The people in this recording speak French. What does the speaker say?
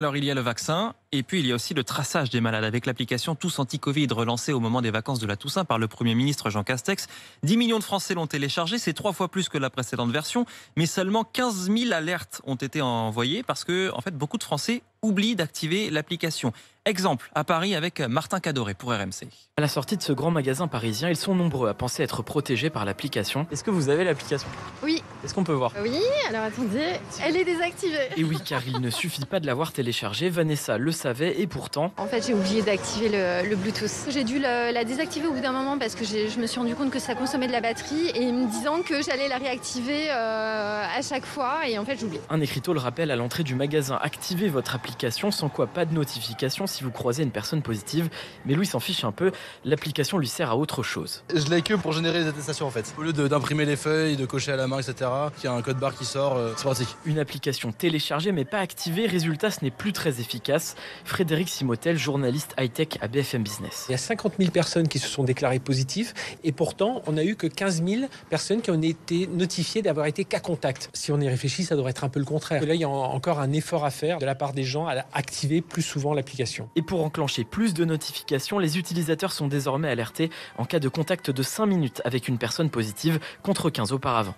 Alors il y a le vaccin et puis il y a aussi le traçage des malades avec l'application Tous Anti-Covid relancée au moment des vacances de la Toussaint par le Premier ministre Jean Castex. 10 millions de Français l'ont téléchargé, c'est 3 fois plus que la précédente version, mais seulement 15 000 alertes ont été envoyées parce que en fait, beaucoup de Français oublient d'activer l'application. Exemple, à Paris avec Martin Cadoré pour RMC. À la sortie de ce grand magasin parisien, ils sont nombreux à penser être protégés par l'application. Est-ce que vous avez l'application? Oui. Est-ce qu'on peut voir? Oui, alors attendez, elle est désactivée. Et oui, car il ne suffit pas de l'avoir téléchargée. Vanessa le savait et pourtant... En fait, j'ai oublié d'activer le Bluetooth. J'ai dû la désactiver au bout d'un moment parce que je me suis rendu compte que ça consommait de la batterie et me disant que j'allais la réactiver à chaque fois et en fait, j'oublie. Un écriteau le rappelle à l'entrée du magasin. Activez votre application, sans quoi pas de notification si vous croisez une personne positive. Mais Louis s'en fiche un peu, l'application lui sert à autre chose. Je l'ai que pour générer les attestations en fait. Au lieu d'imprimer les feuilles, de cocher à la main, etc., il y a un code barre qui sort, c'est pratique. Une application téléchargée mais pas activée, résultat ce n'est plus très efficace. Frédéric Simotel, journaliste high-tech à BFM Business. Il y a 50 000 personnes qui se sont déclarées positives et pourtant on n'a eu que 15 000 personnes qui ont été notifiées d'avoir été cas contact. Si on y réfléchit, ça devrait être un peu le contraire. Là, il y a encore un effort à faire de la part des gens à activer plus souvent l'application. Et pour enclencher plus de notifications, les utilisateurs sont désormais alertés en cas de contact de 5 minutes avec une personne positive contre 15 auparavant.